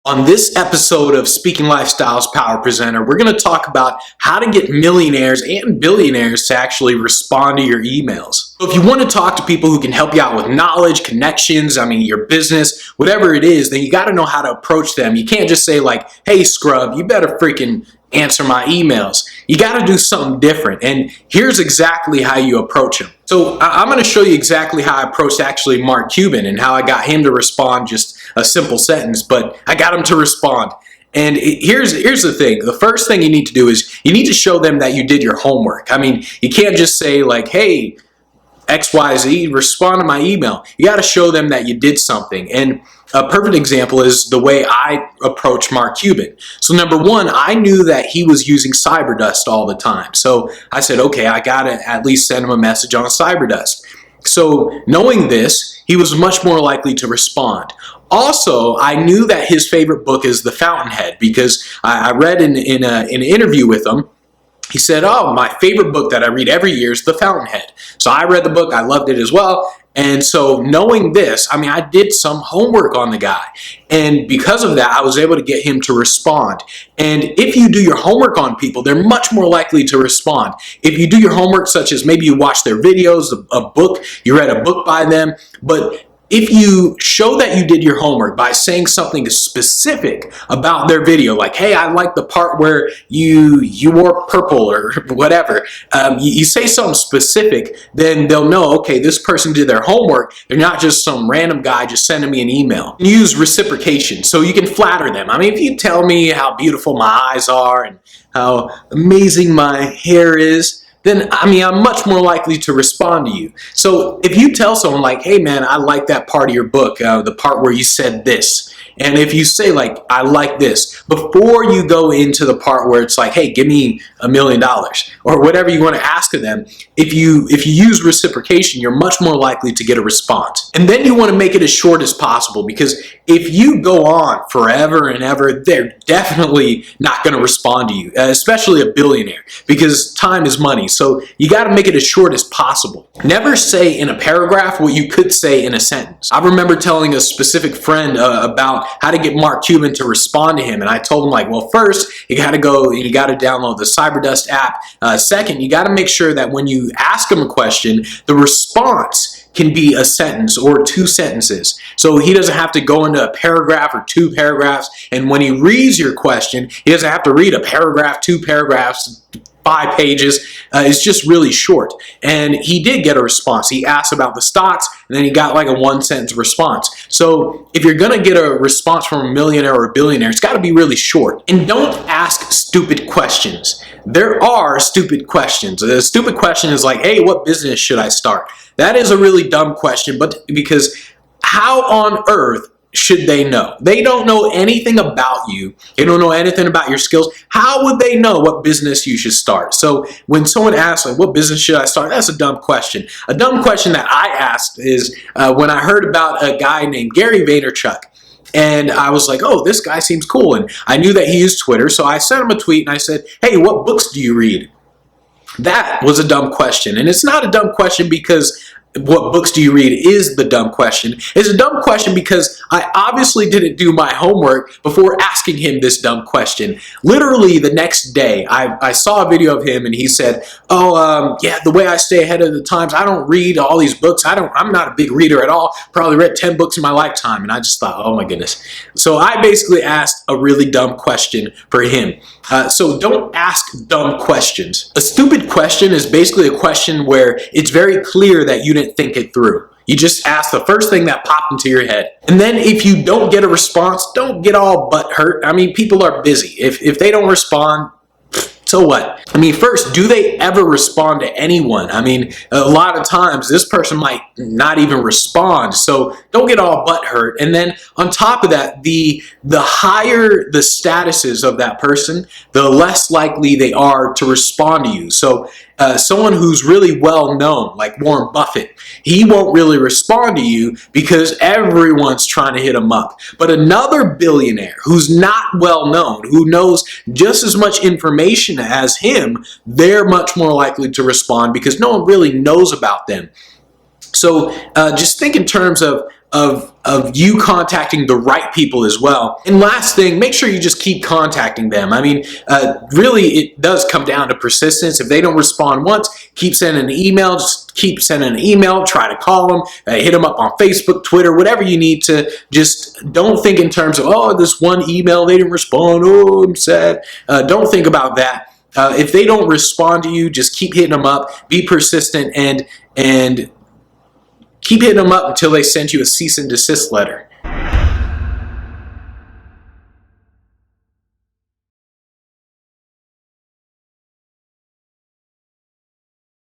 On this episode of Speaking Lifestyles Power Presenter, we're going to talk about how to get millionaires and billionaires to actually respond to your emails. So if you want to talk to people who can help you out with knowledge, connections, your business, whatever it is, then you got to know how to approach them. You can't just say like, hey scrub, you better freaking answer my emails. You got to do something different. And here's exactly how you approach them. So I'm going to show you exactly how I approached actually Mark Cuban and how I got him to respond just a simple sentence, but I got him to respond. And here's the thing. The first thing you need to do is you need to show them that you did your homework. You can't just say like, hey, XYZ, respond to my email. You got to show them that you did something. And a perfect example is the way I approach Mark Cuban. So number one, I knew that he was using Cyberdust all the time. So I said, okay, I got to at least send him a message on Cyberdust. So knowing this, he was much more likely to respond. Also, I knew that his favorite book is The Fountainhead because I read in an interview with him. He said, oh, my favorite book that I read every year is The Fountainhead. So I read the book. I loved it as well. And so knowing this, I did some homework on the guy. And because of that, I was able to get him to respond. And if you do your homework on people, they're much more likely to respond. If you do your homework, such as maybe you watch their videos, a book, you read a book by them, but if you show that you did your homework by saying something specific about their video, like, hey, I like the part where you wore purple or whatever, you say something specific, then they'll know, okay, this person did their homework. They're not just some random guy just sending me an email. Use reciprocation so you can flatter them. If you tell me how beautiful my eyes are and how amazing my hair is, then I'm much more likely to respond to you. So if you tell someone like, hey man, I like that part of your book, the part where you said this, and if you say like, I like this, before you go into the part where it's like, hey, give me $1 million or whatever you want to ask of them, if you use reciprocation, you're much more likely to get a response. And then you want to make it as short as possible, because if you go on forever and ever, they're definitely not going to respond to you, especially a billionaire, because time is money. So you got to make it as short as possible. Never say in a paragraph what you could say in a sentence. I remember telling a specific friend about how to get Mark Cuban to respond to him. And I told him like, well, first you got to go and you got to download the Cyberdust app. Second, you got to make sure that when you ask him a question, the response can be a sentence or 2 sentences. So he doesn't have to go into a paragraph or 2 paragraphs. And when he reads your question, he doesn't have to read a paragraph, 2 paragraphs, 5 pages. It's just really short. And he did get a response. He asked about the stocks, and then he got like a 1-sentence response. So if you're going to get a response from a millionaire or a billionaire, it's got to be really short. And don't ask stupid questions. There are stupid questions. A stupid question is like, hey, what business should I start? That is a really dumb question, but because how on earth should they know? They don't know anything about you. They don't know anything about your skills. How would they know what business you should start? So when someone asks, like, what business should I start? That's a dumb question. A dumb question that I asked is when I heard about a guy named Gary Vaynerchuk. And I was like, oh, this guy seems cool. And I knew that he used Twitter. So I sent him a tweet and I said, hey, what books do you read? That was a dumb question. And it's not a dumb question because what books do you read is the dumb question. It's a dumb question because I obviously didn't do my homework before asking him this dumb question. Literally the next day, I saw a video of him and he said, yeah, the way I stay ahead of the times, I don't read all these books. I'm not a big reader at all. Probably read 10 books in my lifetime. And I just thought, oh my goodness. So I basically asked a really dumb question for him. So don't ask dumb questions. A stupid question is basically a question where it's very clear that you didn't think it through. You just ask the first thing that popped into your head. And then if you don't get a response, don't get all butthurt. People are busy. If they don't respond, so what? First, do they ever respond to anyone? A lot of times this person might not even respond, so don't get all butthurt. And then on top of that, the higher the statuses of that person, the less likely they are to respond to you. So someone who's really well known, like Warren Buffett, he won't really respond to you because everyone's trying to hit him up. But another billionaire who's not well known, who knows just as much information as him, they're much more likely to respond because no one really knows about them. So just think in terms of of you contacting the right people as well. And last thing, make sure you just keep contacting them. I mean, really, it does come down to persistence. If they don't respond once, keep sending an email. Just keep sending an email. Try to call them. Hit them up on Facebook, Twitter, whatever you need to. Just don't think in terms of, oh, this one email, they didn't respond. Oh, I'm sad. Don't think about that. If they don't respond to you, just keep hitting them up. Be persistent and keep hitting them up until they send you a cease and desist letter.